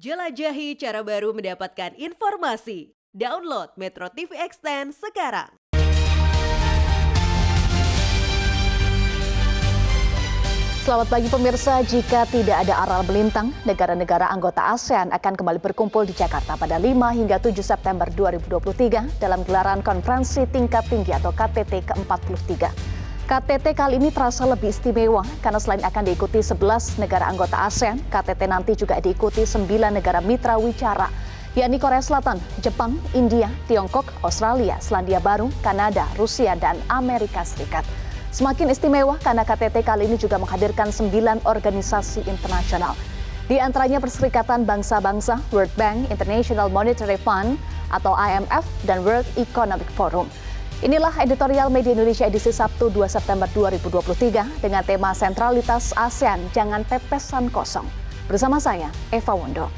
Jelajahi cara baru mendapatkan informasi. Download Metro TV Extend sekarang. Selamat pagi pemirsa, jika tidak ada aral melintang, negara-negara anggota ASEAN akan kembali berkumpul di Jakarta pada 5 hingga 7 September 2023 dalam gelaran konferensi tingkat tinggi atau KTT ke-43. KTT kali ini terasa lebih istimewa karena selain akan diikuti 11 negara anggota ASEAN, KTT nanti juga diikuti 9 negara mitra wicara, yakni Korea Selatan, Jepang, India, Tiongkok, Australia, Selandia Baru, Kanada, Rusia, dan Amerika Serikat. Semakin istimewa karena KTT kali ini juga menghadirkan 9 organisasi internasional. Di antaranya Perserikatan Bangsa-Bangsa, World Bank, International Monetary Fund atau IMF, dan World Economic Forum. Inilah editorial Media Indonesia edisi Sabtu 2 September 2023 dengan tema Sentralitas ASEAN Jangan Pepesan Kosong. Bersama saya, Eva Wondo.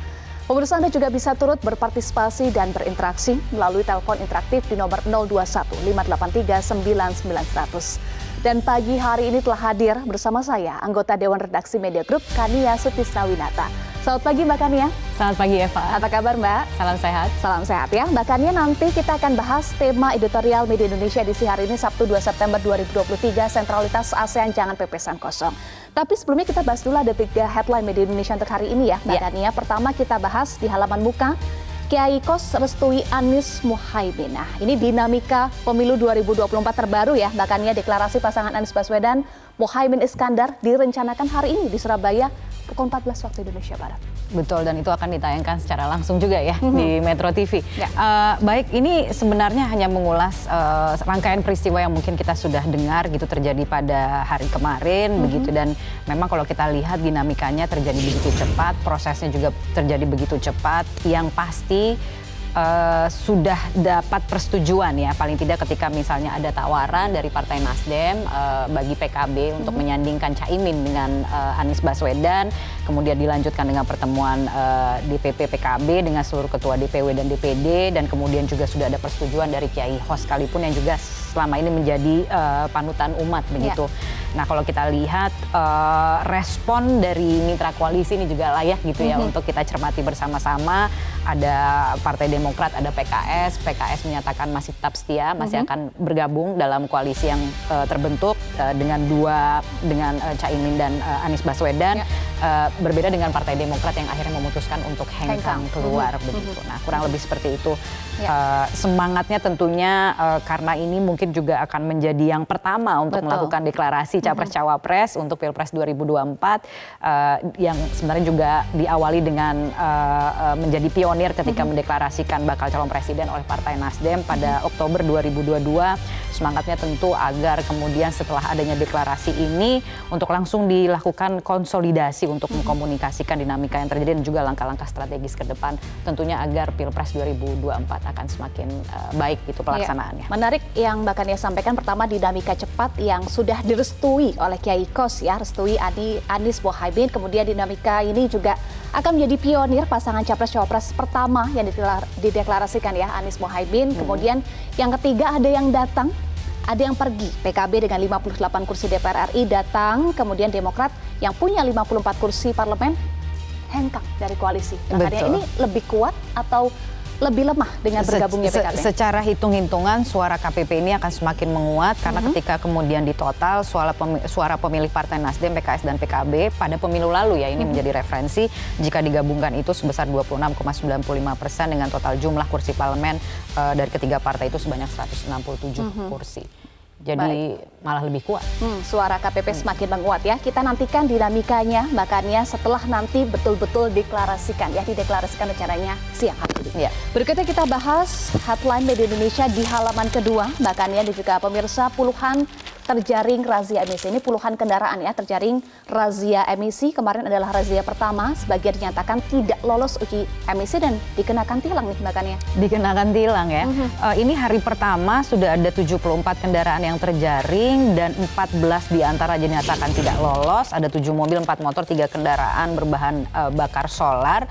Pemirsa, Anda juga bisa turut berpartisipasi dan berinteraksi melalui telepon interaktif di nomor 021 583 9900. Dan pagi hari ini telah hadir bersama saya, anggota Dewan Redaksi Media Group, Kania Sutisnawinata. Selamat pagi Mbak Kania. Selamat pagi Eva. Apa kabar Mbak? Salam sehat. Salam sehat ya. Mbak Kania, nanti kita akan bahas tema editorial Media Indonesia edisi hari ini Sabtu 2 September 2023, Sentralitas ASEAN Jangan Pepesan Kosong. Tapi sebelumnya kita bahas dulu ada 3 headline Media Indonesia untuk hari ini ya Mbak Kania. Pertama kita bahas di halaman muka, Kiai Kos restui Anies Muhaimin. Nah, ini dinamika pemilu 2024 terbaru ya, Mbak Kania. Deklarasi pasangan Anies Baswedan, Muhaimin Iskandar direncanakan hari ini di Surabaya pukul 14 waktu Indonesia Barat. Betul, dan itu akan ditayangkan secara langsung juga ya di Metro TV. Ya. Baik, ini sebenarnya hanya mengulas rangkaian peristiwa yang mungkin kita sudah dengar gitu terjadi pada hari kemarin begitu, dan memang kalau kita lihat dinamikanya terjadi begitu cepat, prosesnya juga terjadi begitu cepat. Yang pasti sudah dapat persetujuan ya, paling tidak ketika misalnya ada tawaran dari Partai Nasdem bagi PKB untuk menyandingkan Caimin dengan Anies Baswedan, kemudian dilanjutkan dengan pertemuan DPP PKB dengan seluruh ketua DPW dan DPD, dan kemudian juga sudah ada persetujuan dari Kiai Kos sekalipun yang juga selama ini menjadi panutan umat begitu. Nah, kalau kita lihat respon dari mitra koalisi ini juga layak gitu ya untuk kita cermati bersama-sama. Ada Partai Demokrat, ada PKS. PKS menyatakan masih tetap setia, masih akan bergabung dalam koalisi yang terbentuk dengan Caimin dan Anies Baswedan. Berbeda dengan Partai Demokrat yang akhirnya memutuskan untuk hengkang keluar begitu. Nah, kurang lebih seperti itu. Semangatnya tentunya karena ini mungkin juga akan menjadi yang pertama untuk melakukan deklarasi Capres-Cawapres untuk Pilpres 2024 yang sebenarnya juga diawali dengan menjadi pionir ketika mendeklarasikan bakal calon presiden oleh Partai Nasdem pada Oktober 2022. Semangatnya tentu agar kemudian setelah adanya deklarasi ini untuk langsung dilakukan konsolidasi untuk mengkomunikasikan dinamika yang terjadi dan juga langkah-langkah strategis ke depan, tentunya agar Pilpres 2024 akan semakin baik gitu pelaksanaannya. Menarik yang Mbak Kania sampaikan, pertama dinamika cepat yang sudah direstui oleh Kiai Kos ya, restui Anies Muhaimin, kemudian dinamika ini juga akan menjadi pionir pasangan Capres-Cawapres pertama yang dideklarasikan ya, Anies Muhaimin. Kemudian yang ketiga ada yang datang, ada yang pergi. PKB dengan 58 kursi DPR RI datang, kemudian Demokrat yang punya 54 kursi parlemen hengkang dari koalisi. Makanya ini lebih kuat atau lebih lemah dengan bergabungnya PKB? Secara hitung-hitungan suara KPP ini akan semakin menguat karena ketika kemudian di total suara pemilih Partai Nasdem, PKS dan PKB pada pemilu lalu ya, ini menjadi referensi, jika digabungkan itu sebesar 26,95% dengan total jumlah kursi parlemen dari ketiga partai itu sebanyak 167 kursi. Jadi malah lebih kuat. Suara KPP semakin menguat ya. Kita nantikan dinamikanya Mbak Kania setelah nanti betul-betul dideklarasikan rencananya siang hari ini. Berikutnya kita bahas headline Media Indonesia di halaman kedua Mbak Kania dan juga pemirsa. Puluhan terjaring razia emisi. Ini puluhan kendaraan ya terjaring razia emisi. Kemarin adalah razia pertama, sebagian dinyatakan tidak lolos uji emisi dan dikenakan tilang nih Mbak Kania. Dikenakan tilang ya. Ini hari pertama sudah ada 74 kendaraan yang terjaring dan 14 diantara dinyatakan tidak lolos. Ada 7 mobil, 4 motor, 3 kendaraan berbahan bakar solar.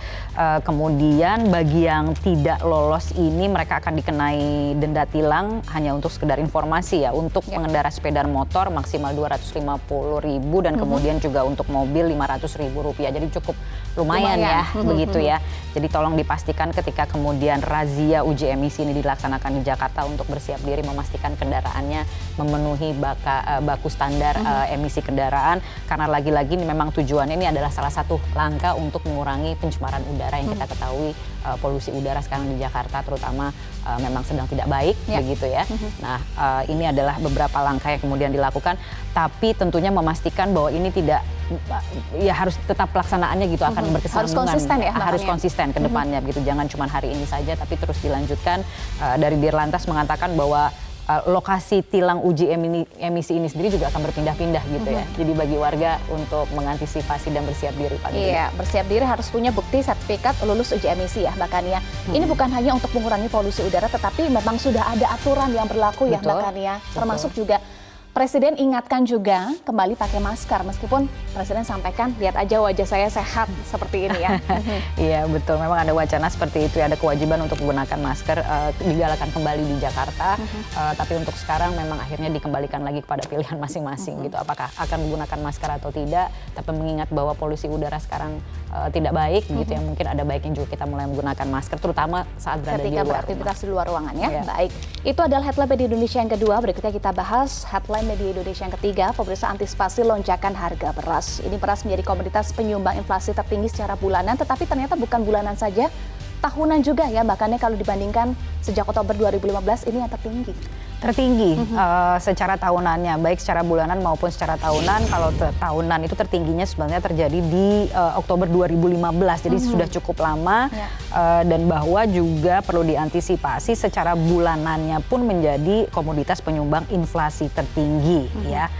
Kemudian bagi yang tidak lolos ini mereka akan dikenai denda tilang, hanya untuk sekedar informasi ya, untuk pengendara sepeda kendaraan motor maksimal 250.000 dan kemudian juga untuk mobil Rp500.000. Jadi cukup lumayan ya, begitu ya. Jadi tolong dipastikan ketika kemudian razia uji emisi ini dilaksanakan di Jakarta untuk bersiap diri memastikan kendaraannya memenuhi baku standar emisi kendaraan, karena lagi-lagi ini memang tujuannya ini adalah salah satu langkah untuk mengurangi pencemaran udara yang kita ketahui polusi udara sekarang di Jakarta terutama memang sedang tidak baik, begitu ya. Nah, ini adalah beberapa langkah yang kemudian dilakukan, tapi tentunya memastikan bahwa ini tidak ya harus tetap pelaksanaannya gitu akan berkesinambungan. Harus konsisten ya, harus konsisten ke depannya gitu. Jangan cuma hari ini saja tapi terus dilanjutkan. Dari Dirlantas mengatakan bahwa lokasi tilang uji emisi ini sendiri juga akan berpindah-pindah gitu ya. Jadi bagi warga untuk mengantisipasi dan bersiap diri Pak. Iya, bersiap diri harus punya bukti sertifikat lulus uji emisi ya Mbak Kania. Ini bukan hanya untuk mengurangi polusi udara, tetapi memang sudah ada aturan yang berlaku ya Mbak Kania. Termasuk juga Presiden ingatkan juga kembali pakai masker, meskipun Presiden sampaikan lihat aja wajah saya sehat seperti ini ya. Iya betul, memang ada wacana seperti itu, ada kewajiban untuk menggunakan masker digalakan kembali di Jakarta, tapi untuk sekarang memang akhirnya dikembalikan lagi kepada pilihan masing-masing gitu, apakah akan menggunakan masker atau tidak, tapi mengingat bahwa polusi udara sekarang tidak baik gitu ya, mungkin ada baiknya juga kita mulai menggunakan masker, terutama saat berada di luar beraktivitas di luar ruangan ya. Yeah. Baik, itu adalah headline media Indonesia yang kedua. Berikutnya kita bahas headline media Indonesia yang ketiga, pemirsa, antisipasi lonjakan harga beras. Ini beras menjadi komoditas penyumbang inflasi tertinggi secara bulanan, tetapi ternyata bukan bulanan saja, tahunan juga ya, bahkannya kalau dibandingkan sejak Oktober 2015 ini yang tertinggi. Secara tahunannya, baik secara bulanan maupun secara tahunan. Kalau tahunan itu tertingginya sebenarnya terjadi di Oktober 2015, jadi sudah cukup lama, dan bahwa juga perlu diantisipasi secara bulanannya pun menjadi komoditas penyumbang inflasi tertinggi ya.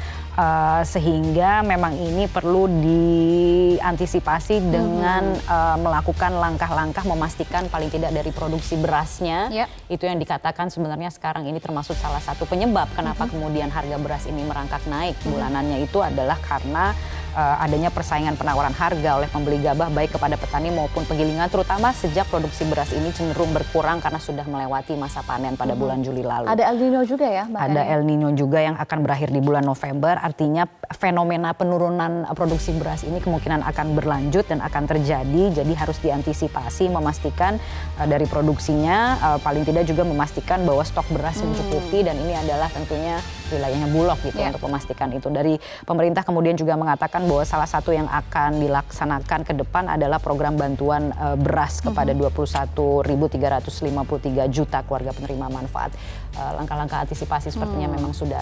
Sehingga memang ini perlu diantisipasi dengan melakukan langkah-langkah memastikan paling tidak dari produksi berasnya, itu yang dikatakan sebenarnya sekarang ini termasuk salah satu penyebab kenapa kemudian harga beras ini merangkak naik bulanannya, itu adalah karena adanya persaingan penawaran harga oleh pembeli gabah baik kepada petani maupun penggilingan, terutama sejak produksi beras ini cenderung berkurang karena sudah melewati masa panen pada bulan Juli lalu. Ada El Nino juga ya? Ada El Nino juga yang akan berakhir di bulan November, artinya fenomena penurunan produksi beras ini kemungkinan akan berlanjut dan akan terjadi, jadi harus diantisipasi, memastikan dari produksinya, paling tidak juga memastikan bahwa stok beras mencukupi, dan ini adalah tentunya wilayahnya Bulog gitu untuk memastikan itu. Dari pemerintah kemudian juga mengatakan bahwa salah satu yang akan dilaksanakan ke depan adalah program bantuan beras kepada 21.353 juta keluarga penerima manfaat. Langkah-langkah antisipasi sepertinya memang sudah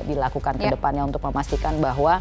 dilakukan ke depannya untuk memastikan bahwa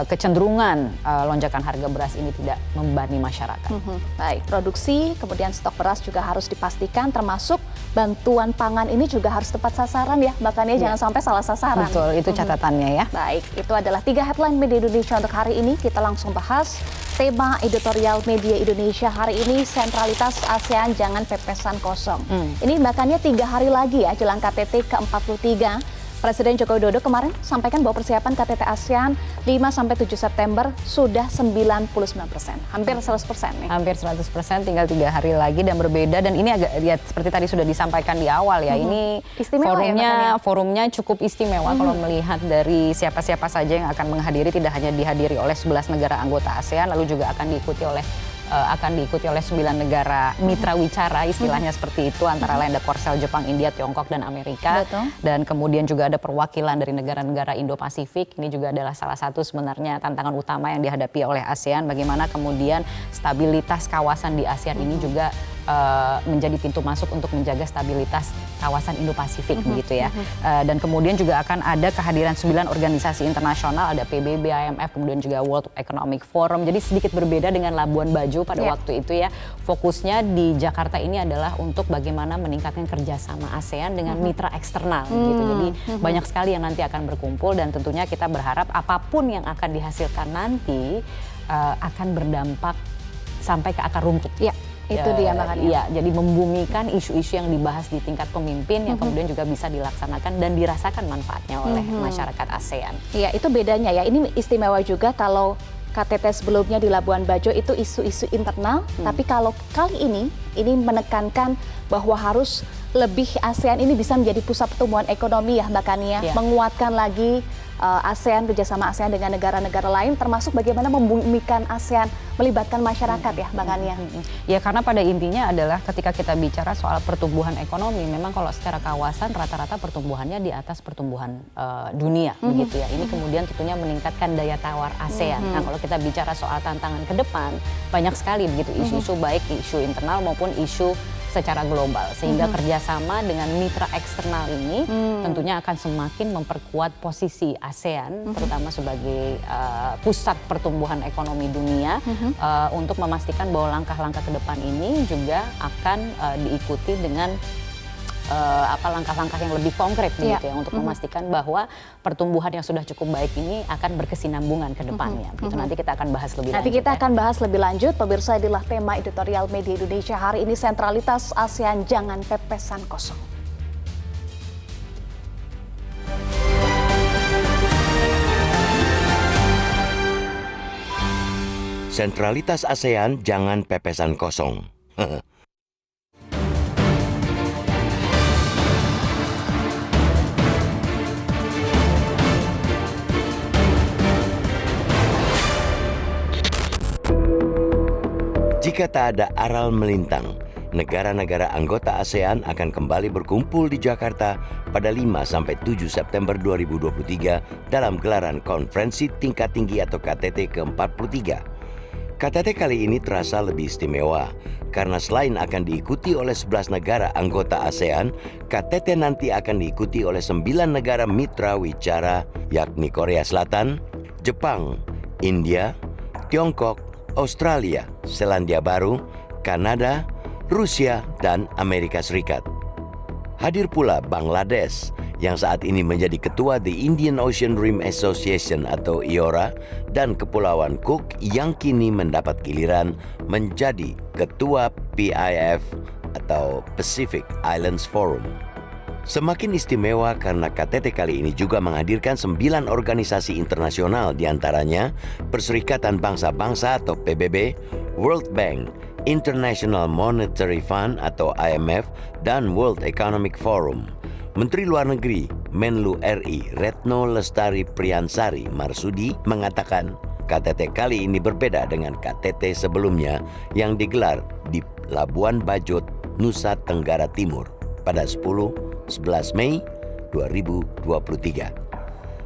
kecenderungan lonjakan harga beras ini tidak membebani masyarakat. Baik, produksi kemudian stok beras juga harus dipastikan, termasuk bantuan pangan ini juga harus tepat sasaran ya, bahkan jangan sampai salah sasaran. Betul, itu catatannya ya. Baik, itu adalah 3 headline media Indonesia untuk hari ini. Kita langsung bahas tema editorial media Indonesia hari ini, sentralitas ASEAN jangan pepesan kosong. Ini bahkannya 3 hari lagi ya jelang KTT ke-43. Presiden Joko Widodo kemarin sampaikan bahwa persiapan KTT ASEAN 5-7 September sudah 99%, hampir 100% nih. Hampir 100%, tinggal 3 hari lagi dan berbeda, dan ini agak ya, seperti tadi sudah disampaikan di awal ya, ini istimewa forumnya cukup istimewa kalau melihat dari siapa-siapa saja yang akan menghadiri, tidak hanya dihadiri oleh 11 negara anggota ASEAN, lalu juga akan diikuti oleh 9 negara mitra wicara, istilahnya seperti itu, antara lain ada Korsel, Jepang, India, Tiongkok, dan Amerika. Betul. Dan kemudian juga ada perwakilan dari negara-negara Indo-Pasifik. Ini juga adalah salah satu sebenarnya tantangan utama yang dihadapi oleh ASEAN, bagaimana kemudian stabilitas kawasan di ASEAN ini juga menjadi pintu masuk untuk menjaga stabilitas kawasan Indo-Pasifik begitu ya. Dan kemudian juga akan ada kehadiran 9 organisasi internasional, ada PBB, IMF, kemudian juga World Economic Forum. Jadi sedikit berbeda dengan Labuan Bajo pada waktu itu ya. Fokusnya di Jakarta ini adalah untuk bagaimana meningkatkan kerjasama ASEAN dengan mitra eksternal gitu. Jadi banyak sekali yang nanti akan berkumpul, dan tentunya kita berharap apapun yang akan dihasilkan nanti akan berdampak sampai ke akar rumput. Ya. Itu dia makanya. Iya, jadi membumikan isu-isu yang dibahas di tingkat pemimpin yang kemudian juga bisa dilaksanakan dan dirasakan manfaatnya oleh masyarakat ASEAN. Iya, itu bedanya ya. Ini istimewa juga kalau KTT sebelumnya di Labuan Bajo itu isu-isu internal, tapi kalau kali ini menekankan bahwa harus lebih ASEAN ini bisa menjadi pusat pertumbuhan ekonomi ya Mbak Kania, menguatkan lagi ASEAN, kerjasama ASEAN dengan negara-negara lain, termasuk bagaimana membumikan ASEAN melibatkan masyarakat ya, Bang Ania. Ya, karena pada intinya adalah ketika kita bicara soal pertumbuhan ekonomi, memang kalau secara kawasan rata-rata pertumbuhannya di atas pertumbuhan dunia, begitu ya. Ini kemudian tentunya meningkatkan daya tawar ASEAN. Nah, kalau kita bicara soal tantangan ke depan, banyak sekali begitu isu-isu, baik isu internal maupun isu secara global, sehingga kerjasama dengan mitra eksternal ini tentunya akan semakin memperkuat posisi ASEAN, terutama sebagai pusat pertumbuhan ekonomi dunia, untuk memastikan bahwa langkah-langkah ke depan ini juga akan diikuti dengan langkah-langkah yang lebih konkret gitu ya, untuk memastikan bahwa pertumbuhan yang sudah cukup baik ini akan berkesinambungan ke depannya. Gitu. Nanti kita akan bahas lebih lanjut. Nanti kita akan bahas lebih lanjut. Pemirsa, inilah tema editorial Media Indonesia hari ini, sentralitas ASEAN jangan pepesan kosong. Sentralitas ASEAN jangan pepesan kosong. Jika tak ada aral melintang, negara-negara anggota ASEAN akan kembali berkumpul di Jakarta pada 5-7 September 2023 dalam gelaran konferensi tingkat tinggi atau KTT ke-43. KTT kali ini terasa lebih istimewa karena selain akan diikuti oleh 11 negara anggota ASEAN, KTT nanti akan diikuti oleh 9 negara mitra wicara, yakni Korea Selatan, Jepang, India, Tiongkok, Australia, Selandia Baru, Kanada, Rusia, dan Amerika Serikat. Hadir pula Bangladesh yang saat ini menjadi ketua The Indian Ocean Rim Association atau IORA, dan Kepulauan Cook yang kini mendapat giliran menjadi ketua PIF atau Pacific Islands Forum. Semakin istimewa karena KTT kali ini juga menghadirkan 9 organisasi internasional, diantaranya Perserikatan Bangsa-Bangsa atau PBB, World Bank, International Monetary Fund atau IMF, dan World Economic Forum. Menteri Luar Negeri Menlu RI Retno Lestari Priyansari Marsudi mengatakan KTT kali ini berbeda dengan KTT sebelumnya yang digelar di Labuan Bajo, Nusa Tenggara Timur pada 10-11 Mei 2023.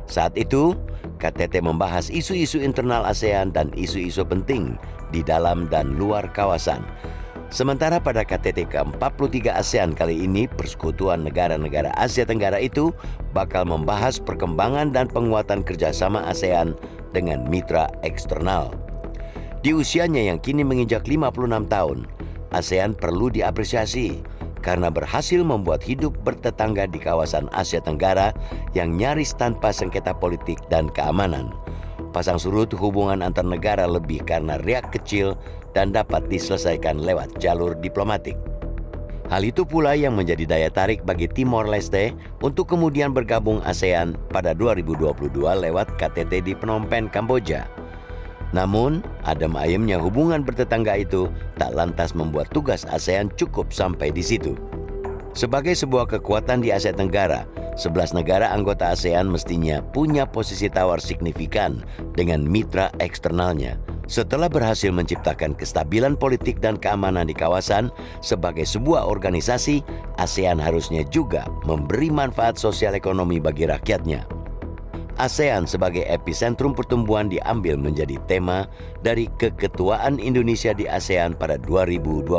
Saat itu, KTT membahas isu-isu internal ASEAN dan isu-isu penting di dalam dan luar kawasan. Sementara pada KTT ke-43 ASEAN kali ini, Persekutuan Negara-Negara Asia Tenggara itu bakal membahas perkembangan dan penguatan kerjasama ASEAN dengan mitra eksternal. Di usianya yang kini menginjak 56 tahun, ASEAN perlu diapresiasi karena berhasil membuat hidup bertetangga di kawasan Asia Tenggara yang nyaris tanpa sengketa politik dan keamanan. Pasang surut hubungan antar negara lebih karena riak kecil dan dapat diselesaikan lewat jalur diplomatik. Hal itu pula yang menjadi daya tarik bagi Timor Leste untuk kemudian bergabung ASEAN pada 2022 lewat KTT di Phnom Penh, Kamboja. Namun, adem ayemnya hubungan bertetangga itu tak lantas membuat tugas ASEAN cukup sampai di situ. Sebagai sebuah kekuatan di Asia Tenggara, 11 negara anggota ASEAN mestinya punya posisi tawar signifikan dengan mitra eksternalnya. Setelah berhasil menciptakan kestabilan politik dan keamanan di kawasan, sebagai sebuah organisasi, ASEAN harusnya juga memberi manfaat sosial ekonomi bagi rakyatnya. ASEAN sebagai epicentrum pertumbuhan diambil menjadi tema dari keketuaan Indonesia di ASEAN pada 2023.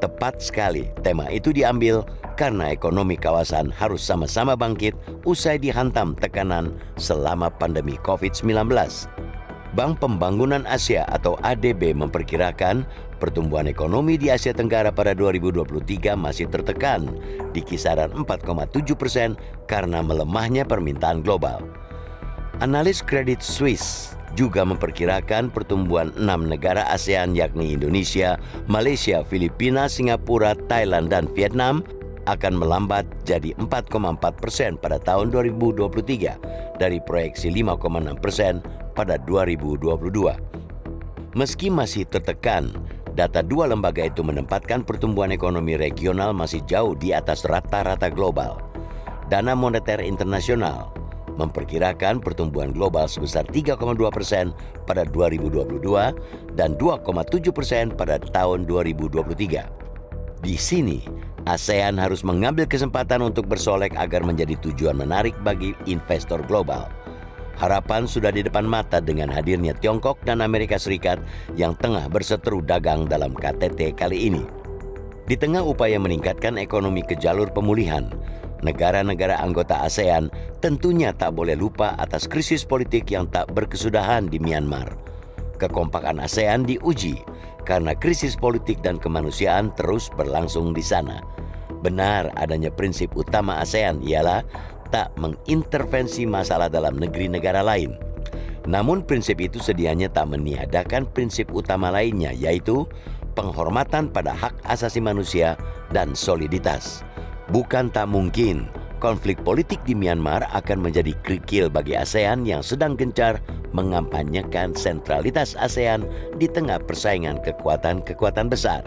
Tepat sekali, tema itu diambil karena ekonomi kawasan harus sama-sama bangkit usai dihantam tekanan selama pandemi COVID-19. Bank Pembangunan Asia atau ADB memperkirakan pertumbuhan ekonomi di Asia Tenggara pada 2023 masih tertekan di kisaran 4,7% karena melemahnya permintaan global. Analis Credit Suisse juga memperkirakan pertumbuhan 6 negara ASEAN yakni Indonesia, Malaysia, Filipina, Singapura, Thailand, dan Vietnam akan melambat jadi 4,4% pada tahun 2023 dari proyeksi 5,6% pada 2022. Meski masih tertekan, data dua lembaga itu menempatkan pertumbuhan ekonomi regional masih jauh di atas rata-rata global. Dana Moneter Internasional memperkirakan pertumbuhan global sebesar 3,2% pada 2022 dan 2,7% pada tahun 2023. Di sini, ASEAN harus mengambil kesempatan untuk bersolek agar menjadi tujuan menarik bagi investor global. Harapan sudah di depan mata dengan hadirnya Tiongkok dan Amerika Serikat yang tengah berseteru dagang dalam KTT kali ini. Di tengah upaya meningkatkan ekonomi ke jalur pemulihan, negara-negara anggota ASEAN tentunya tak boleh lupa atas krisis politik yang tak berkesudahan di Myanmar. Kekompakan ASEAN diuji karena krisis politik dan kemanusiaan terus berlangsung di sana. Benar adanya prinsip utama ASEAN ialah tak mengintervensi masalah dalam negeri negara lain. Namun prinsip itu sedianya tak meniadakan prinsip utama lainnya, yaitu penghormatan pada hak asasi manusia dan soliditas. Bukan tak mungkin konflik politik di Myanmar akan menjadi kerikil bagi ASEAN yang sedang gencar mengampanyekan sentralitas ASEAN di tengah persaingan kekuatan-kekuatan besar.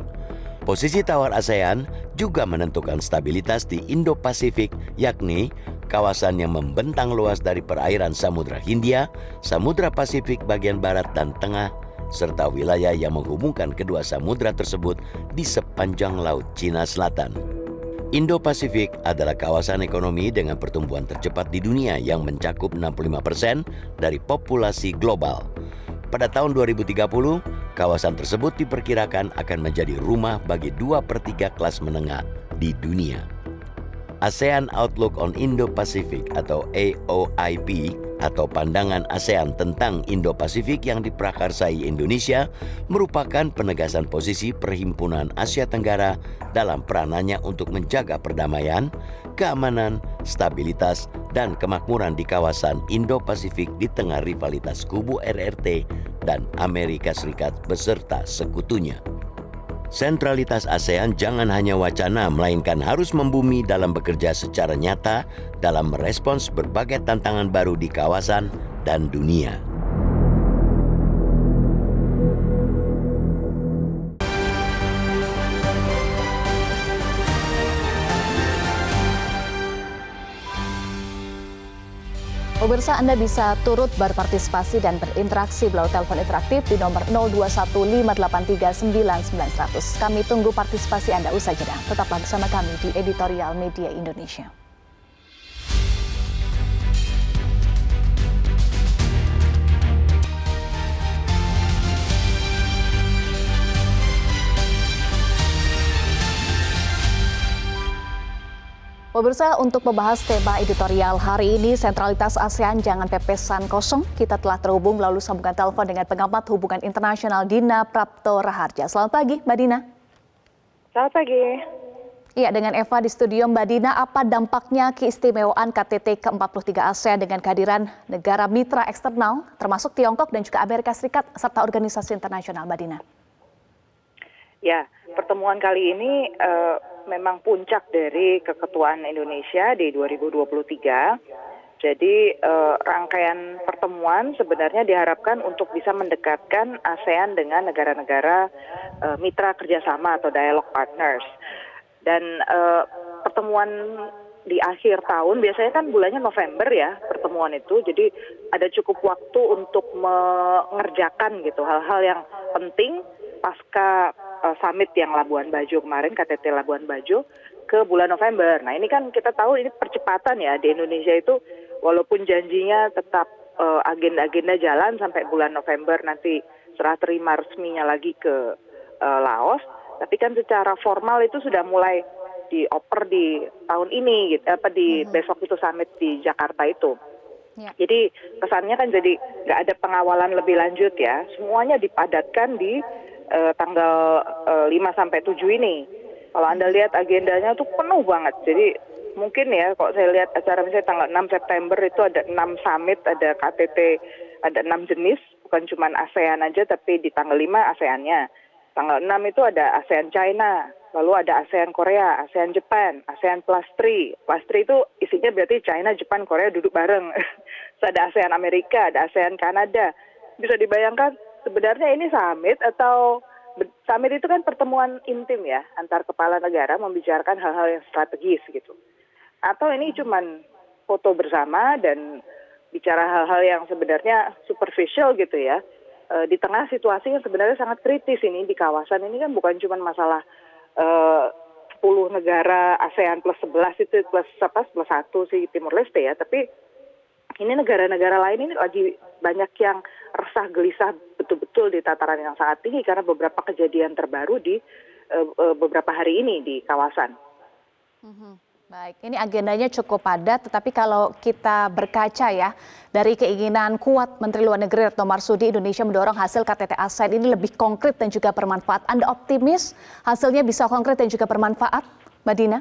Posisi tawar ASEAN juga menentukan stabilitas di Indo-Pasifik, yakni kawasan yang membentang luas dari perairan Samudra Hindia, Samudra Pasifik bagian barat dan tengah, serta wilayah yang menghubungkan kedua samudra tersebut di sepanjang Laut Cina Selatan. Indo-Pasifik adalah kawasan ekonomi dengan pertumbuhan tercepat di dunia yang mencakup 65% dari populasi global. Pada tahun 2030, kawasan tersebut diperkirakan akan menjadi rumah bagi 2/3 kelas menengah di dunia. ASEAN Outlook on Indo-Pacific atau AOIP atau pandangan ASEAN tentang Indo-Pasifik yang diprakarsai Indonesia merupakan penegasan posisi Perhimpunan Asia Tenggara dalam peranannya untuk menjaga perdamaian, keamanan, stabilitas, dan kemakmuran di kawasan Indo-Pasifik di tengah rivalitas kubu RRT dan Amerika Serikat beserta sekutunya. Sentralitas ASEAN jangan hanya wacana, melainkan harus membumi dalam bekerja secara nyata dalam merespons berbagai tantangan baru di kawasan dan dunia. Pemirsa, Anda bisa turut berpartisipasi dan berinteraksi melalui telepon interaktif di nomor 0215839900. Kami tunggu partisipasi Anda usai jeda. Tetaplah bersama kami di Editorial Media Indonesia. Pemirsa, untuk membahas tema editorial hari ini, sentralitas ASEAN jangan pepesan kosong, kita telah terhubung melalui sambungan telepon dengan pengamat hubungan internasional Dina Prapto Raharja. Selamat pagi, Mbak Dina. Selamat pagi. Iya, dengan Eva di studio. Mbak Dina, apa dampaknya keistimewaan KTT ke-43 ASEAN dengan kehadiran negara mitra eksternal, termasuk Tiongkok dan juga Amerika Serikat, serta organisasi internasional, Mbak Dina? Ya, pertemuan kali ini memang puncak dari keketuaan Indonesia di 2023. Jadi rangkaian pertemuan sebenarnya diharapkan untuk bisa mendekatkan ASEAN dengan negara-negara mitra kerjasama atau dialogue partners. Dan pertemuan di akhir tahun, biasanya kan bulannya November ya pertemuan itu, jadi ada cukup waktu untuk mengerjakan gitu hal-hal yang penting pasca summit yang Labuan Bajo kemarin, KTT Labuan Bajo ke bulan November. Nah ini kan kita tahu ini percepatan ya di Indonesia itu, walaupun janjinya tetap agenda-agenda jalan sampai bulan November nanti serah terima resminya lagi ke Laos, tapi kan secara formal itu sudah mulai dioper di tahun ini, gitu, di besok itu summit di Jakarta itu. Ya. Jadi kesannya kan jadi nggak ada pengawalan lebih lanjut ya, semuanya dipadatkan di tanggal 5-7 ini. Kalau Anda lihat agendanya tuh penuh banget. Jadi mungkin ya kalau saya lihat acara misalnya tanggal 6 September itu ada 6 summit, ada KTT, ada 6 jenis, bukan cuma ASEAN aja tapi di tanggal 5 ASEAN-nya. Tanggal 6 itu ada ASEAN China, lalu ada ASEAN Korea, ASEAN Jepang, ASEAN Plus 3. Plus 3 itu isinya berarti China, Jepang, Korea duduk bareng. Terus ada ASEAN Amerika, ada ASEAN Kanada. Bisa dibayangkan sebenarnya ini summit atau summit itu kan pertemuan intim ya antar kepala negara membicarakan hal-hal yang strategis gitu. Atau ini cuman foto bersama dan bicara hal-hal yang sebenarnya superficial gitu ya. Di tengah situasi yang sebenarnya sangat kritis ini di kawasan ini kan bukan cuma masalah 10 negara ASEAN plus 11 itu plus 1 si Timur Leste ya, tapi ini negara-negara lain ini lagi banyak yang resah gelisah betul-betul di tataran yang sangat tinggi karena beberapa kejadian terbaru di beberapa hari ini di kawasan. Baik, ini agendanya cukup padat, tetapi kalau kita berkaca ya, dari keinginan kuat Menteri Luar Negeri Retno Marsudi, Indonesia mendorong hasil KTT ASEAN ini lebih konkret dan juga bermanfaat. Anda optimis hasilnya bisa konkret dan juga bermanfaat, Mbak Dina?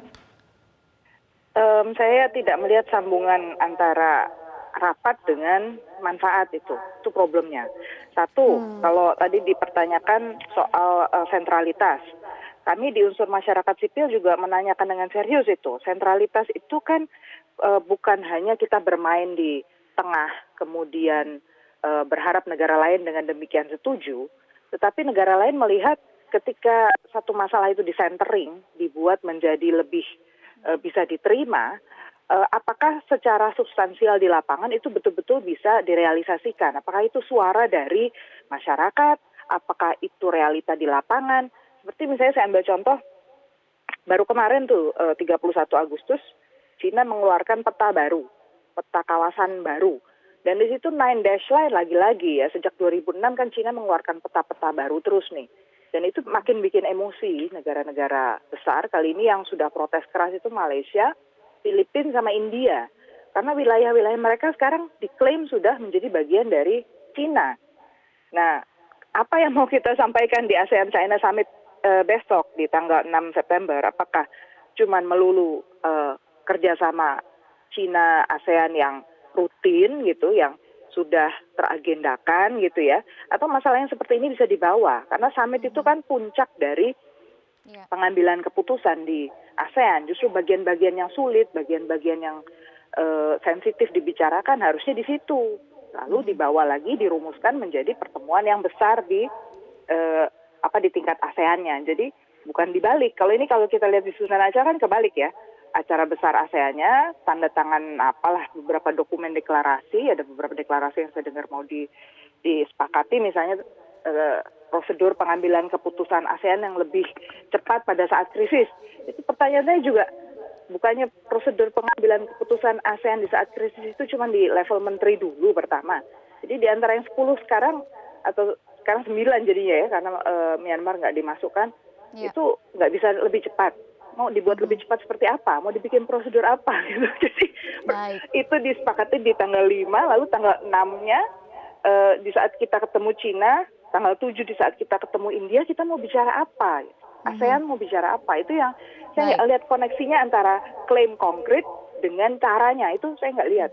Saya tidak melihat sambungan antara rapat dengan manfaat itu problemnya. Satu, kalau tadi dipertanyakan soal sentralitas. Kami di unsur masyarakat sipil juga menanyakan dengan serius itu. Sentralitas itu kan bukan hanya kita bermain di tengah, kemudian berharap negara lain dengan demikian setuju, tetapi negara lain melihat ketika satu masalah itu disentering, dibuat menjadi lebih bisa diterima, apakah secara substansial di lapangan itu betul-betul bisa direalisasikan? Apakah itu suara dari masyarakat? Apakah itu realita di lapangan? Seperti misalnya saya ambil contoh, baru kemarin tuh 31 Agustus, China mengeluarkan peta baru, peta kawasan baru. Dan di situ 9 dash line lagi-lagi ya, sejak 2006 kan China mengeluarkan peta-peta baru terus nih. Dan itu makin bikin emosi negara-negara besar. Kali ini yang sudah protes keras itu Malaysia, Filipina sama India. Karena wilayah-wilayah mereka sekarang diklaim sudah menjadi bagian dari China. Nah, apa yang mau kita sampaikan di ASEAN China Summit besok di tanggal 6 September, apakah cuman melulu kerjasama China ASEAN yang rutin gitu, yang sudah teragendakan gitu ya, atau masalah yang seperti ini bisa dibawa, karena summit itu kan puncak dari pengambilan keputusan di ASEAN. Justru bagian-bagian yang sulit, bagian-bagian yang sensitif dibicarakan harusnya di situ, lalu dibawa lagi, dirumuskan menjadi pertemuan yang besar di di tingkat ASEAN-nya. Jadi bukan dibalik. Kalau kita lihat di susunan acara kan kebalik ya. Acara besar ASEAN-nya, tanda tangan apalah beberapa dokumen deklarasi, ada beberapa deklarasi yang saya dengar mau disepakati, misalnya prosedur pengambilan keputusan ASEAN yang lebih cepat pada saat krisis. Itu pertanyaannya juga, bukannya prosedur pengambilan keputusan ASEAN di saat krisis itu cuma di level menteri dulu pertama. Jadi di antara yang 10 sekarang, atau sekarang 9 jadinya ya, karena Myanmar nggak dimasukkan, itu nggak bisa lebih cepat. Mau dibuat lebih cepat seperti apa? Mau dibikin prosedur apa? Gitu. Jadi itu disepakati di tanggal 5, lalu tanggal 6-nya di saat kita ketemu Cina, tanggal 7 di saat kita ketemu India, kita mau bicara apa? ASEAN mau bicara apa? Itu yang saya nggak lihat koneksinya antara klaim konkret dengan caranya, itu saya nggak lihat.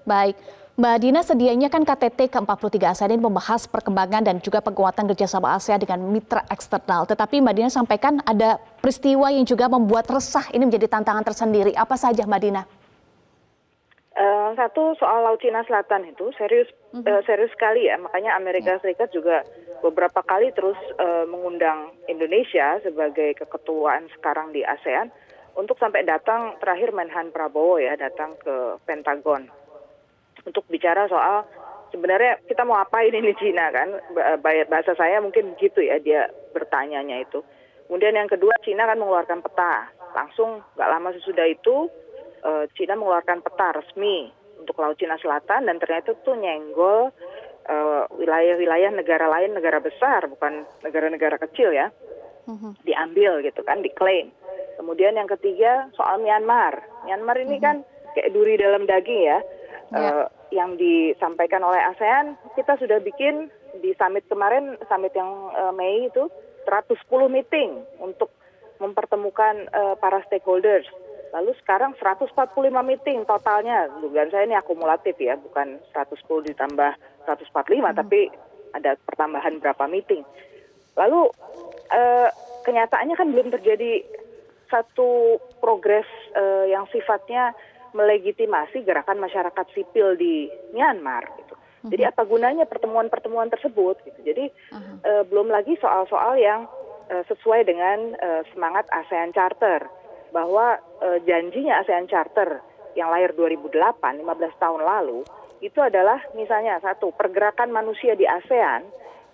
Baik, Mbak Dina, sedianya kan KTT ke-43 ASEAN ini membahas perkembangan dan juga penguatan kerjasama ASEAN dengan mitra eksternal. Tetapi Mbak Dina sampaikan ada peristiwa yang juga membuat resah, ini menjadi tantangan tersendiri. Apa saja Mbak Dina? Satu, soal Laut Cina Selatan itu serius sekali ya. Makanya Amerika Serikat juga beberapa kali terus mengundang Indonesia sebagai keketuaan sekarang di ASEAN untuk sampai datang, terakhir Menhan Prabowo ya, datang ke Pentagon untuk bicara soal sebenarnya kita mau apain ini Cina kan, bahasa saya mungkin begitu ya dia bertanyanya itu. Kemudian yang kedua, Cina kan mengeluarkan peta, langsung nggak lama sesudah itu Cina mengeluarkan peta resmi untuk Laut Cina Selatan, dan ternyata itu nyenggol wilayah-wilayah negara lain, negara besar, bukan negara-negara kecil ya, diambil gitu kan, diklaim. Kemudian yang ketiga soal Myanmar. Myanmar ini kan kayak duri dalam daging ya. Yang disampaikan oleh ASEAN, kita sudah bikin di summit kemarin, summit yang Mei itu 110 meeting untuk mempertemukan para stakeholders. Lalu sekarang 145 meeting totalnya. Dugaan saya ini akumulatif ya, bukan 110 ditambah 145, tapi ada pertambahan berapa meeting. Lalu kenyataannya kan belum terjadi satu progres yang sifatnya melegitimasi gerakan masyarakat sipil di Myanmar gitu. Jadi apa gunanya pertemuan-pertemuan tersebut gitu. Jadi belum lagi soal-soal yang sesuai dengan semangat ASEAN Charter, bahwa janjinya ASEAN Charter yang lahir 2008, 15 tahun lalu, itu adalah misalnya satu, pergerakan manusia di ASEAN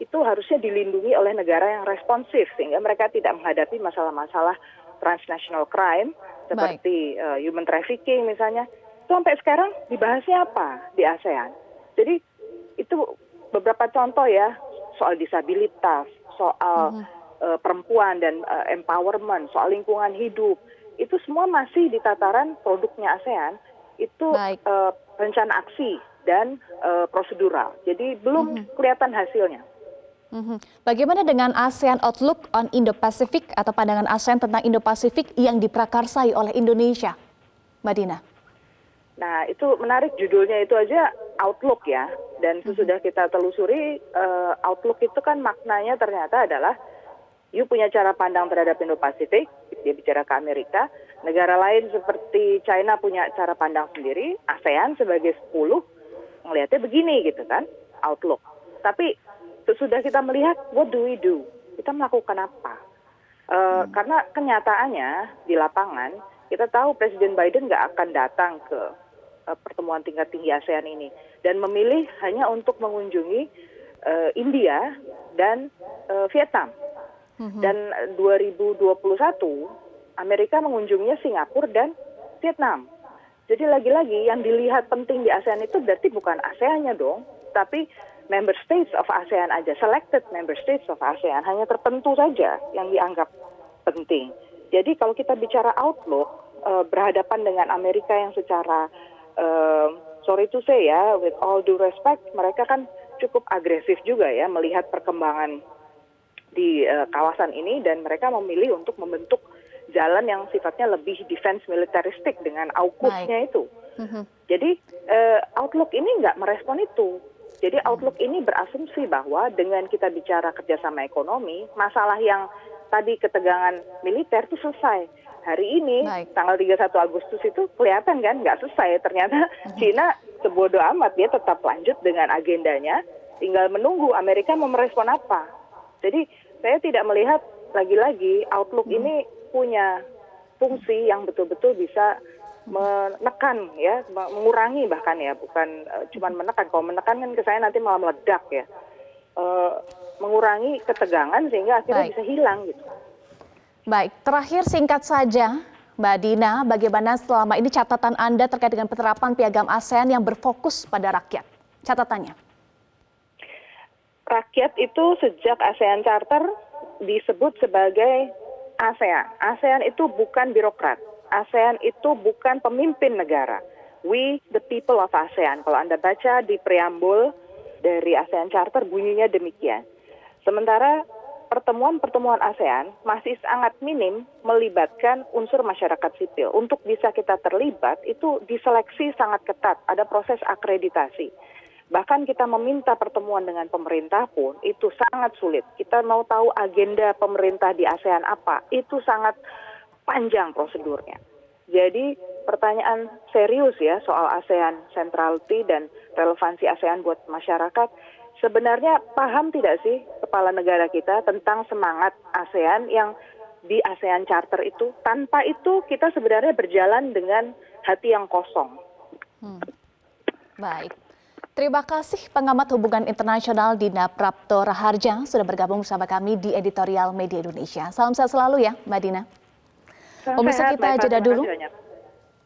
itu harusnya dilindungi oleh negara yang responsif sehingga mereka tidak menghadapi masalah-masalah transnational crime seperti human trafficking misalnya. Itu sampai sekarang dibahasnya apa di ASEAN? Jadi itu beberapa contoh ya, soal disabilitas, soal perempuan dan empowerment, soal lingkungan hidup. Itu semua masih di tataran produknya ASEAN, itu rencana aksi dan prosedural. Jadi belum kelihatan hasilnya. Bagaimana dengan ASEAN Outlook on Indo-Pacific atau pandangan ASEAN tentang Indo-Pasifik yang diprakarsai oleh Indonesia, Mbak Dina? Nah, itu menarik, judulnya itu aja Outlook ya. Dan sesudah kita telusuri, Outlook itu kan maknanya ternyata adalah you punya cara pandang terhadap Indo-Pasifik, dia bicara ke Amerika, negara lain seperti China punya cara pandang sendiri, ASEAN sebagai 10 ngelihatnya begini gitu kan, Outlook. Tapi sesudah kita melihat, what do we do? Kita melakukan apa? Karena kenyataannya di lapangan, kita tahu Presiden Biden nggak akan datang ke pertemuan tingkat tinggi ASEAN ini dan memilih hanya untuk mengunjungi India dan Vietnam. Dan 2021 Amerika mengunjunginya Singapura dan Vietnam. Jadi lagi-lagi yang dilihat penting di ASEAN itu berarti bukan ASEAN-nya dong, tapi member states of ASEAN aja, selected member states of ASEAN, hanya tertentu saja yang dianggap penting. Jadi kalau kita bicara outlook, berhadapan dengan Amerika yang secara, sorry to say ya, with all due respect, mereka kan cukup agresif juga ya melihat perkembangan di kawasan ini dan mereka memilih untuk membentuk jalan yang sifatnya lebih defense militaristik dengan AUKUS-nya itu. Jadi outlook ini nggak merespon itu. Jadi outlook ini berasumsi bahwa dengan kita bicara kerjasama ekonomi, masalah yang tadi ketegangan militer itu selesai. Hari ini, tanggal 31 Agustus itu kelihatan kan nggak selesai. Ternyata Cina sebodoh amat, dia tetap lanjut dengan agendanya, tinggal menunggu Amerika mau merespon apa. Jadi saya tidak melihat lagi-lagi outlook ini punya fungsi yang betul-betul bisa menekan ya, mengurangi bahkan ya, bukan cuma menekan. Kalau menekan kan kesannya nanti malah meledak ya. Mengurangi ketegangan sehingga akhirnya bisa hilang gitu. Baik, terakhir singkat saja Mbak Dina, bagaimana selama ini catatan Anda terkait dengan penerapan piagam ASEAN yang berfokus pada rakyat? Catatannya. Rakyat itu sejak ASEAN Charter disebut sebagai ASEAN. ASEAN itu bukan birokrat. ASEAN itu bukan pemimpin negara. We the people of ASEAN. Kalau Anda baca di preambul dari ASEAN Charter bunyinya demikian. Sementara pertemuan-pertemuan ASEAN masih sangat minim melibatkan unsur masyarakat sipil. Untuk bisa kita terlibat itu diseleksi sangat ketat, ada proses akreditasi. Bahkan kita meminta pertemuan dengan pemerintah pun itu sangat sulit. Kita mau tahu agenda pemerintah di ASEAN apa, itu sangat panjang prosedurnya. Jadi pertanyaan serius ya soal ASEAN centrality dan relevansi ASEAN buat masyarakat. Sebenarnya paham tidak sih kepala negara kita tentang semangat ASEAN yang di ASEAN Charter itu? Tanpa itu kita sebenarnya berjalan dengan hati yang kosong. Baik. Terima kasih pengamat hubungan internasional Dina Prapto Raharja sudah bergabung bersama kami di Editorial Media Indonesia. Salam sehat selalu ya Mbak Dina. Pemirsa kita jeda dulu.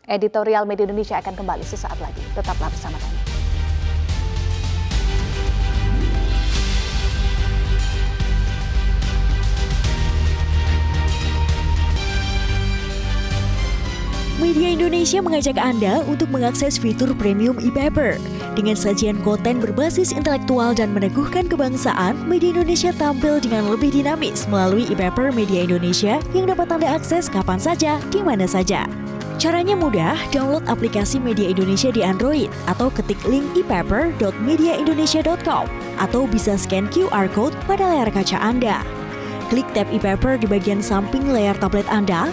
Editorial Media Indonesia akan kembali sesaat lagi. Tetaplah bersama kami. Media Indonesia mengajak Anda untuk mengakses fitur premium e-paper. Dengan sajian konten berbasis intelektual dan meneguhkan kebangsaan, Media Indonesia tampil dengan lebih dinamis melalui e-paper Media Indonesia yang dapat Anda akses kapan saja, di mana saja. Caranya mudah, download aplikasi Media Indonesia di Android atau ketik link e-paper.mediaindonesia.com atau bisa scan QR Code pada layar kaca Anda. Klik tab e-paper di bagian samping layar tablet Anda,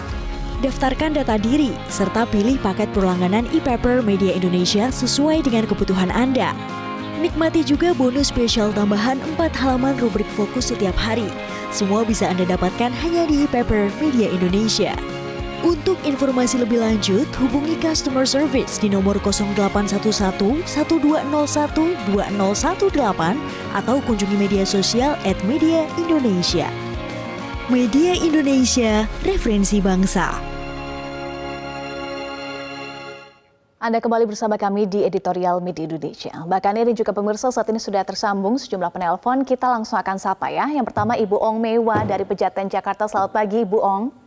daftarkan data diri, serta pilih paket berlangganan e-paper Media Indonesia sesuai dengan kebutuhan Anda. Nikmati juga bonus spesial tambahan 4 halaman rubrik fokus setiap hari. Semua bisa Anda dapatkan hanya di e-paper Media Indonesia. Untuk informasi lebih lanjut, hubungi customer service di nomor 0811 1201 2018 atau kunjungi media sosial @mediaindonesia. Media Indonesia, referensi bangsa. Anda kembali bersama kami di editorial Media Indonesia. Bahkan ini juga pemirsa saat ini sudah tersambung sejumlah penelpon. Kita langsung akan sapa ya. Yang pertama Ibu Ong Mewa dari Pejaten Jakarta. Selamat pagi Ibu Ong.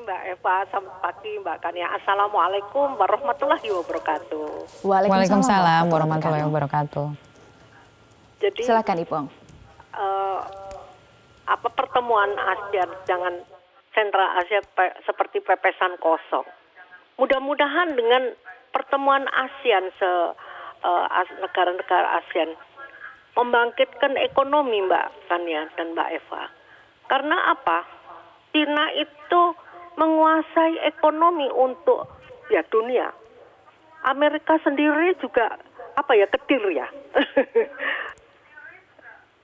Mbak Eva, selamat pagi Mbak Kania. Assalamualaikum warahmatullahi wabarakatuh. Waalaikumsalam warahmatullahi wabarakatuh. Jadi Silakan Ibu Ong. apa pertemuan ASEAN dengan Sentral Asia seperti pepesan kosong. Mudah-mudahan dengan pertemuan ASEAN negara-negara ASEAN membangkitkan ekonomi Mbak Kania dan Mbak Eva. Karena apa? Cina itu menguasai ekonomi untuk dunia. Amerika sendiri juga kedir ya.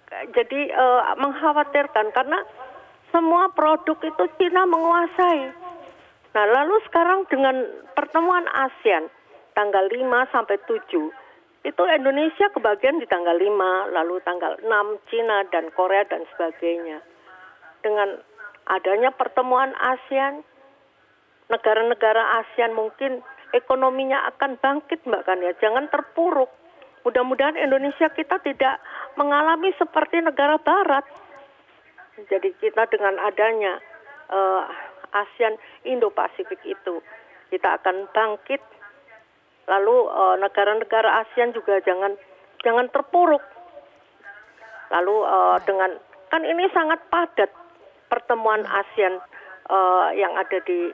Jadi mengkhawatirkan karena semua produk itu Cina menguasai. Nah, lalu sekarang dengan pertemuan ASEAN tanggal 5 sampai 7 itu Indonesia kebagian di tanggal 5, lalu tanggal 6 Cina dan Korea dan sebagainya. Dengan adanya pertemuan ASEAN, negara-negara ASEAN mungkin ekonominya akan bangkit Mbak Kania, jangan terpuruk. Mudah-mudahan Indonesia kita tidak mengalami seperti negara barat. Jadi kita dengan adanya ASEAN Indo-Pasifik itu, kita akan bangkit. Lalu negara-negara ASEAN juga jangan terpuruk. Lalu dengan kan ini sangat padat pertemuan ASEAN yang ada di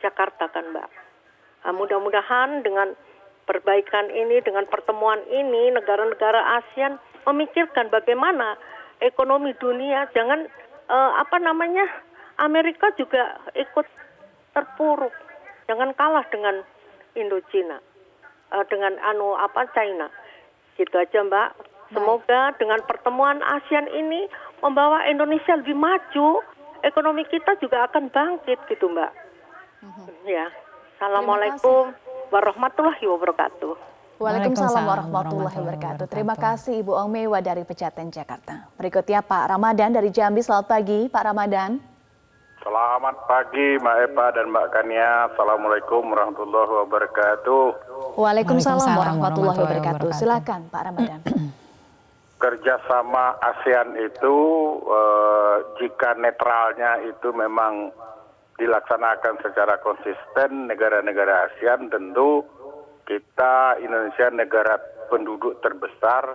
Jakarta kan Mbak. Mudah-mudahan dengan perbaikan ini, dengan pertemuan ini, negara-negara ASEAN memikirkan bagaimana ekonomi dunia, jangan Amerika juga ikut terpuruk, jangan kalah dengan Indo-Cina, dengan China. Gitu aja Mbak. Semoga dengan pertemuan ASEAN ini membawa Indonesia lebih maju, ekonomi kita juga akan bangkit gitu Mbak. Ya, Assalamualaikum warahmatullahi wabarakatuh. Waalaikumsalam warahmatullahi wabarakatuh. Terima kasih Ibu Ong Mewa dari Pejaten Jakarta. Berikutnya Pak Ramadan dari Jambi. Selamat pagi Pak Ramadan. Selamat pagi Mbak Eva dan Mbak Kania. Assalamualaikum warahmatullahi wabarakatuh. Waalaikumsalam warahmatullahi wabarakatuh. Silakan Pak Ramadan. Kerjasama ASEAN itu jika netralnya itu memang dilaksanakan secara konsisten negara-negara ASEAN, tentu kita Indonesia negara penduduk terbesar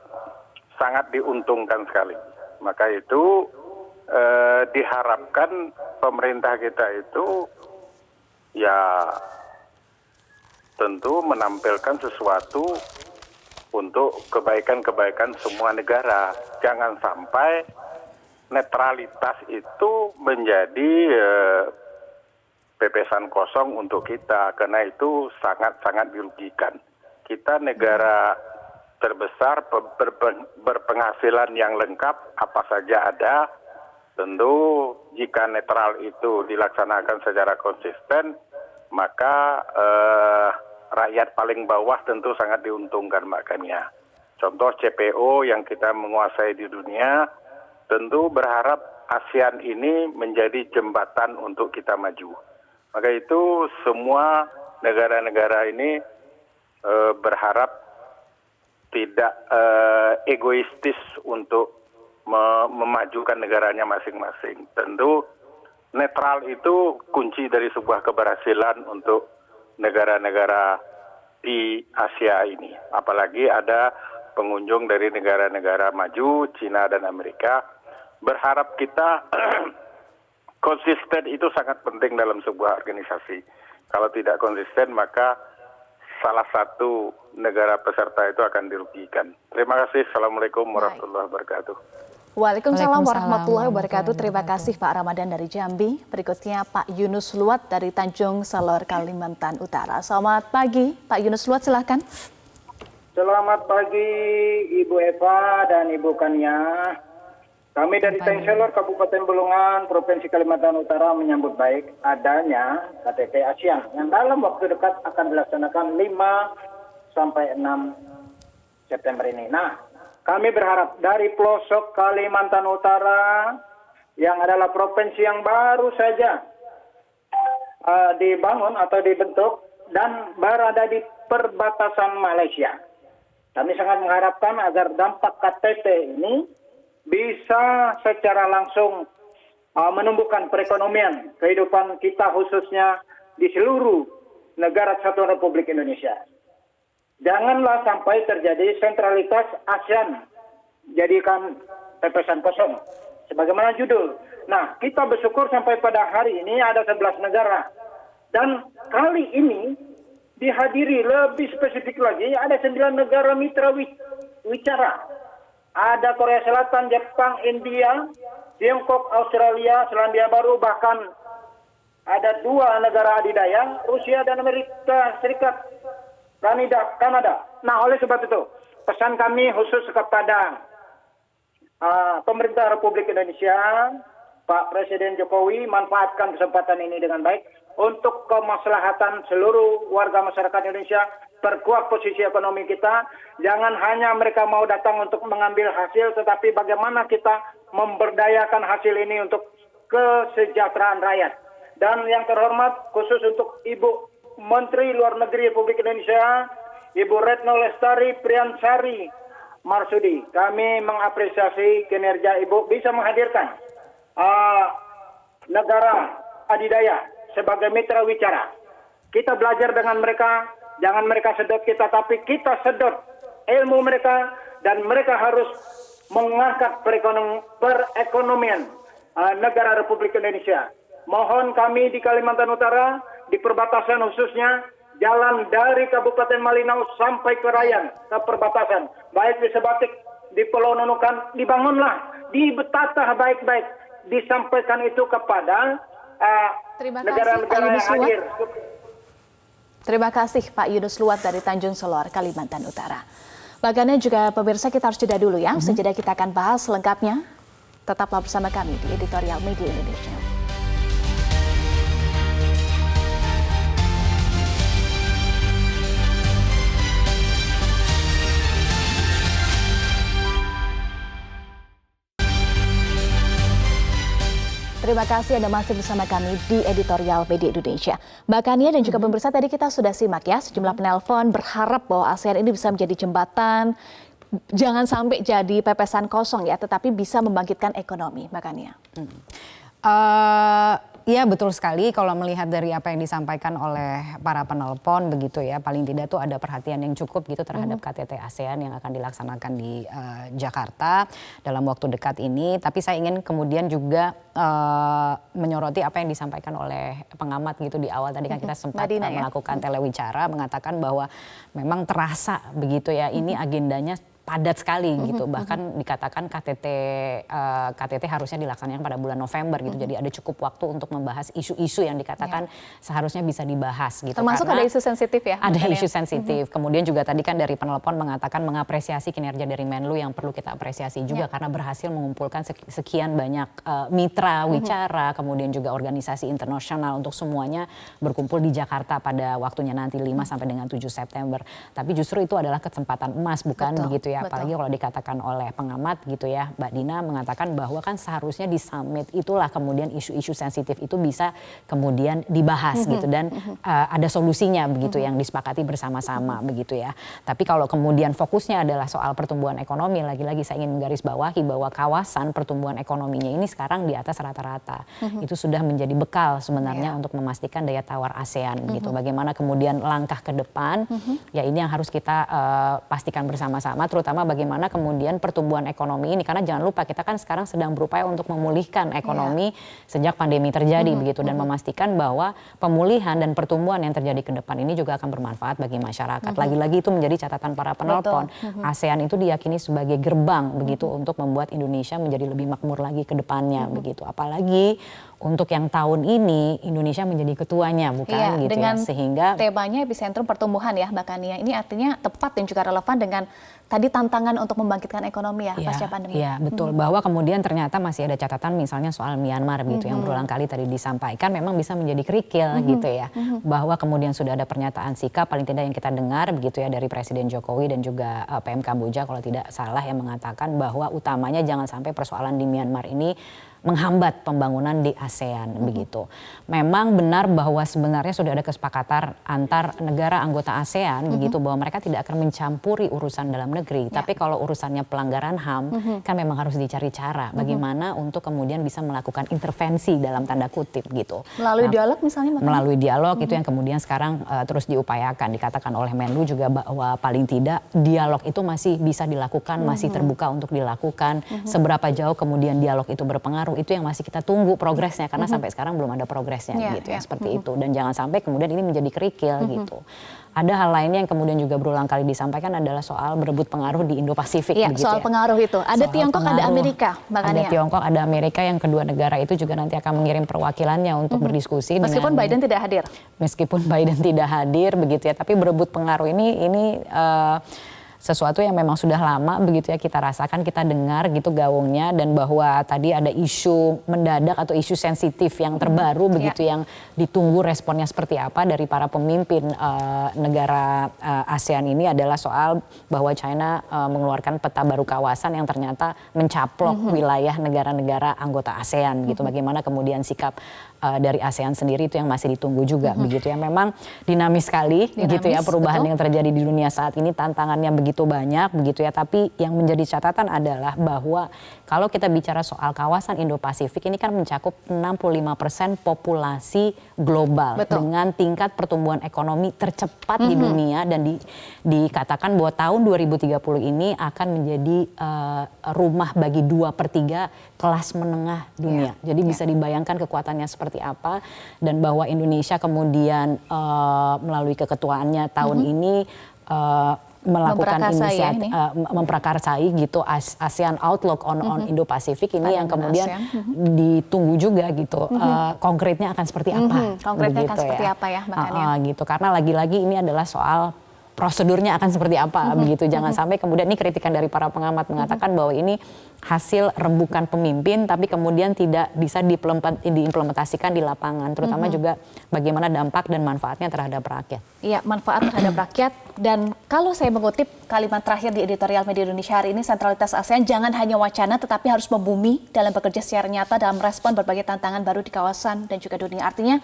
sangat diuntungkan sekali. Maka itu diharapkan pemerintah kita itu ya tentu menampilkan sesuatu untuk kebaikan-kebaikan semua negara. Jangan sampai netralitas itu menjadi pepesan kosong untuk kita, karena itu sangat-sangat dirugikan. Kita negara terbesar berpenghasilan yang lengkap, apa saja ada. Tentu jika netral itu dilaksanakan secara konsisten, maka rakyat paling bawah tentu sangat diuntungkan Mbak Kania. Contoh CPO yang kita menguasai di dunia, tentu berharap ASEAN ini menjadi jembatan untuk kita maju. Maka itu semua negara-negara ini berharap tidak egoistis untuk memajukan negaranya masing-masing. Tentu netral itu kunci dari sebuah keberhasilan untuk negara-negara di Asia ini. Apalagi ada pengunjung dari negara-negara maju, Cina dan Amerika. Berharap kita konsisten itu sangat penting dalam sebuah organisasi. Kalau tidak konsisten maka salah satu negara peserta itu akan dirugikan. Terima kasih. Assalamualaikum warahmatullahi wabarakatuh. Waalaikumsalam warahmatullahi wabarakatuh. Terima kasih Pak Ramadan dari Jambi. Berikutnya Pak Yunus Luat dari Tanjung Salor, Kalimantan Utara. Selamat pagi Pak Yunus Luat, silahkan. Selamat pagi Ibu Eva dan Ibu Kania. Kami dari Tengselor Kabupaten Bulungan, Provinsi Kalimantan Utara menyambut baik adanya KTT ASEAN yang dalam waktu dekat akan dilaksanakan 5 sampai 6 September ini. Nah, kami berharap dari pelosok Kalimantan Utara yang adalah provinsi yang baru saja dibangun atau dibentuk dan berada di perbatasan Malaysia. Kami sangat mengharapkan agar dampak KTT ini bisa secara langsung menumbuhkan perekonomian kehidupan kita khususnya di seluruh negara Kesatuan Republik Indonesia. Janganlah sampai terjadi sentralitas ASEAN jadikan pepesan kosong. Sebagaimana judul. Nah, kita bersyukur sampai pada hari ini ada 11 negara. Dan kali ini dihadiri lebih spesifik lagi ada 9 negara mitra wicara. Ada Korea Selatan, Jepang, India, Tiongkok, Australia, Selandia Baru, bahkan ada 2 negara adidaya, Rusia dan Amerika Serikat, Kanada. Nah, oleh sebab itu, pesan kami khusus kepada pemerintah Republik Indonesia, Pak Presiden Jokowi, manfaatkan kesempatan ini dengan baik untuk kemaslahatan seluruh warga masyarakat Indonesia, perkuat posisi ekonomi kita. Jangan hanya mereka mau datang untuk mengambil hasil, tetapi bagaimana kita memberdayakan hasil ini untuk kesejahteraan rakyat. Dan yang terhormat khusus untuk Ibu Menteri Luar Negeri Republik Indonesia, Ibu Retno Lestari Priyansari Marsudi. Kami mengapresiasi kinerja Ibu bisa menghadirkan negara adidaya sebagai mitra wicara. Kita belajar dengan mereka, jangan mereka sedot kita, tapi kita sedot ilmu mereka, dan mereka harus mengangkat perekonomian negara Republik Indonesia. Mohon kami di Kalimantan Utara, di perbatasan khususnya, jalan dari Kabupaten Malinau sampai ke Rayan, ke perbatasan, baik di Sebatik, di Pulau Nunukan, dibangunlah, ditata baik-baik, disampaikan itu kepada negara-negara yang hadir. Terima kasih Pak Yunus Luat dari Tanjung Selor, Kalimantan Utara. Bagaimana juga pemirsa, kita harus jeda dulu ya. Sejedah kita akan bahas lengkapnya. Tetaplah bersama kami di Editorial Media Indonesia. Terima kasih Anda masih bersama kami di Editorial Media Indonesia. Mbak Kania dan juga pemirsa, tadi kita sudah simak ya sejumlah penelpon berharap bahwa ASEAN ini bisa menjadi jembatan, jangan sampai jadi pepesan kosong ya, tetapi bisa membangkitkan ekonomi, Mbak Kania. Iya betul sekali, kalau melihat dari apa yang disampaikan oleh para penelpon begitu ya, paling tidak tuh ada perhatian yang cukup gitu terhadap KTT ASEAN yang akan dilaksanakan di Jakarta dalam waktu dekat ini. Tapi saya ingin kemudian juga menyoroti apa yang disampaikan oleh pengamat gitu di awal tadi kan kita sempat melakukan telewicara, mengatakan bahwa memang terasa begitu ya, ini agendanya padat sekali gitu, bahkan dikatakan KTT harusnya dilaksanakan pada bulan November gitu, jadi ada cukup waktu untuk membahas isu-isu yang dikatakan seharusnya bisa dibahas gitu. Termasuk ada isu sensitif ya? Ada isu sensitif, kemudian juga tadi kan dari penelpon mengatakan mengapresiasi kinerja dari Menlu yang perlu kita apresiasi juga karena berhasil mengumpulkan sekian banyak mitra wicara, kemudian juga organisasi internasional untuk semuanya berkumpul di Jakarta pada waktunya nanti 5 sampai dengan 7 September. Tapi justru itu adalah kesempatan emas bukan begitu ya? Apalagi kalau dikatakan oleh pengamat gitu ya, Mbak Dina mengatakan bahwa kan seharusnya di summit itulah kemudian isu-isu sensitif itu bisa kemudian dibahas gitu dan ada solusinya begitu yang disepakati bersama-sama begitu ya. Tapi kalau kemudian fokusnya adalah soal pertumbuhan ekonomi, lagi-lagi saya ingin menggarisbawahi bahwa kawasan pertumbuhan ekonominya ini sekarang di atas rata-rata. Itu sudah menjadi bekal sebenarnya untuk memastikan daya tawar ASEAN gitu. Bagaimana kemudian langkah ke depan, ya ini yang harus kita pastikan bersama-sama, terutama bagaimana kemudian pertumbuhan ekonomi ini, karena jangan lupa kita kan sekarang sedang berupaya untuk memulihkan ekonomi sejak pandemi terjadi begitu, dan memastikan bahwa pemulihan dan pertumbuhan yang terjadi ke depan ini juga akan bermanfaat bagi masyarakat. Lagi-lagi itu menjadi catatan para penelpon. ASEAN itu diyakini sebagai gerbang begitu untuk membuat Indonesia menjadi lebih makmur lagi ke depannya begitu. Apalagi untuk yang tahun ini Indonesia menjadi ketuanya, bukan gitu dengan ya, sehingga temanya epicentrum pertumbuhan ya Mbak Kania. Ini artinya tepat dan juga relevan dengan tadi tantangan untuk membangkitkan ekonomi ya pasca pandemi. Iya, betul. Bahwa kemudian ternyata masih ada catatan misalnya soal Myanmar gitu yang berulang kali tadi disampaikan memang bisa menjadi kerikil gitu ya. Bahwa kemudian sudah ada pernyataan sikap paling tidak yang kita dengar begitu ya dari Presiden Jokowi dan juga PM Kamboja kalau tidak salah yang mengatakan bahwa utamanya jangan sampai persoalan di Myanmar ini menghambat pembangunan di ASEAN begitu. Memang benar bahwa sebenarnya sudah ada kesepakatan antar negara anggota ASEAN begitu bahwa mereka tidak akan mencampuri urusan dalam negeri. Tapi kalau urusannya pelanggaran HAM kan memang harus dicari cara bagaimana untuk kemudian bisa melakukan intervensi dalam tanda kutip gitu. Melalui dialog misalnya? Melalui dialog itu yang kemudian sekarang terus diupayakan. Dikatakan oleh Menlu juga bahwa paling tidak dialog itu masih bisa dilakukan, masih terbuka untuk dilakukan. Seberapa jauh kemudian dialog itu berpengaruh itu yang masih kita tunggu progresnya karena sampai sekarang belum ada progresnya gitu ya seperti itu, dan jangan sampai kemudian ini menjadi kerikil gitu. Ada hal lainnya yang kemudian juga berulang kali disampaikan adalah soal berebut pengaruh di Indo-Pasifik. Soal pengaruh itu. Ada Tiongkok, ada Amerika. Ada Tiongkok, ada Amerika yang kedua negara itu juga nanti akan mengirim perwakilannya untuk berdiskusi. Meskipun Biden tidak hadir. Meskipun Biden tidak hadir begitu ya, tapi berebut pengaruh ini sesuatu yang memang sudah lama begitu ya kita rasakan, kita dengar gitu gaungnya, dan bahwa tadi ada isu mendadak atau isu sensitif yang terbaru begitu yang ditunggu responnya seperti apa dari para pemimpin negara ASEAN ini adalah soal bahwa China mengeluarkan peta baru kawasan yang ternyata mencaplok wilayah negara-negara anggota ASEAN gitu. Bagaimana kemudian sikap dari ASEAN sendiri itu yang masih ditunggu juga begitu ya. Memang dinamis sekali gitu ya perubahan yang terjadi di dunia saat ini, tantangannya begitu banyak begitu ya, tapi yang menjadi catatan adalah bahwa kalau kita bicara soal kawasan Indo-Pasifik ini kan mencakup 65% populasi global dengan tingkat pertumbuhan ekonomi tercepat di dunia, dan dikatakan bahwa tahun 2030 ini akan menjadi rumah bagi 2/3 kelas menengah dunia. Jadi bisa dibayangkan kekuatannya seperti apa, dan bahwa Indonesia kemudian melalui keketuaannya tahun ini melakukan inisiatif memprakarsai gitu ASEAN Outlook on Indo-Pasifik ini yang kemudian ditunggu juga gitu konkretnya akan seperti apa. Konkretnya akan seperti apa ya makanya. Gitu, karena lagi-lagi ini adalah soal prosedurnya akan seperti apa begitu. Jangan sampai kemudian ini kritikan dari para pengamat mengatakan bahwa ini hasil rembukan pemimpin tapi kemudian tidak bisa diimplementasikan di lapangan, terutama juga bagaimana dampak dan manfaatnya terhadap rakyat. Iya, manfaat terhadap rakyat. Dan kalau saya mengutip kalimat terakhir di editorial Media Indonesia hari ini, sentralitas ASEAN jangan hanya wacana tetapi harus membumi dalam bekerja secara nyata dalam respon berbagai tantangan baru di kawasan dan juga dunia. Artinya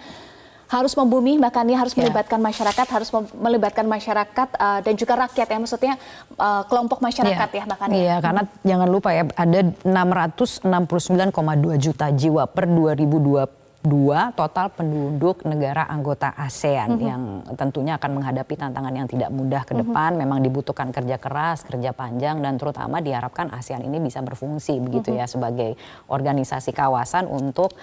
harus membumi, makanya harus melibatkan masyarakat, harus melibatkan masyarakat dan juga rakyat ya, maksudnya kelompok masyarakat ya makanya. Iya, karena jangan lupa ya ada 669,2 juta jiwa per 2022 total penduduk negara anggota ASEAN yang tentunya akan menghadapi tantangan yang tidak mudah ke depan. Memang dibutuhkan kerja keras, kerja panjang, dan terutama diharapkan ASEAN ini bisa berfungsi begitu ya sebagai organisasi kawasan untuk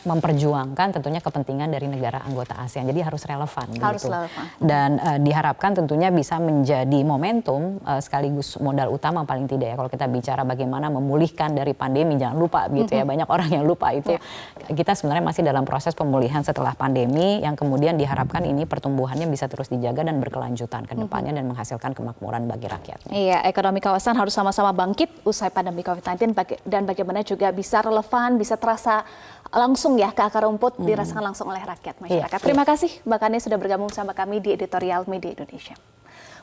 memperjuangkan tentunya kepentingan dari negara anggota ASEAN. Jadi harus relevan gitu. Dan diharapkan tentunya bisa menjadi momentum sekaligus modal utama paling tidak ya kalau kita bicara bagaimana memulihkan dari pandemi. Jangan lupa gitu ya, banyak orang yang lupa itu kita sebenarnya masih dalam proses pemulihan setelah pandemi yang kemudian diharapkan ini pertumbuhannya bisa terus dijaga dan berkelanjutan ke depannya dan menghasilkan kemakmuran bagi rakyatnya. Iya, ekonomi kawasan harus sama-sama bangkit usai pandemi COVID-19 dan bagaimana juga bisa relevan, bisa terasa langsung ya ke akar rumput, dirasakan langsung oleh rakyat masyarakat. Terima kasih Mbak Kania sudah bergabung sama kami di editorial Media Indonesia.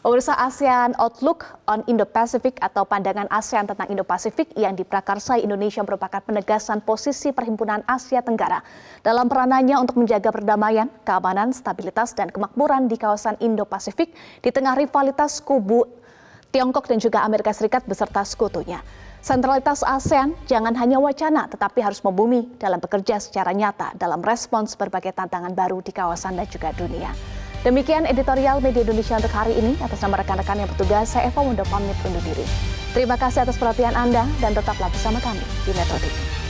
Pemirsa, ASEAN Outlook on Indo-Pacific atau pandangan ASEAN tentang Indo-Pasifik yang diprakarsai Indonesia merupakan penegasan posisi Perhimpunan Asia Tenggara dalam peranannya untuk menjaga perdamaian, keamanan, stabilitas, dan kemakmuran di kawasan Indo-Pasifik di tengah rivalitas kubu Tiongkok dan juga Amerika Serikat beserta sekutunya. Sentralitas ASEAN jangan hanya wacana tetapi harus membumi dalam bekerja secara nyata dalam respons berbagai tantangan baru di kawasan dan juga dunia. Demikian editorial Media Indonesia untuk hari ini. Atas nama rekan-rekan yang bertugas, saya Eva Wunda pamit undur diri. Terima kasih atas perhatian Anda dan tetaplah bersama kami di Metro TV.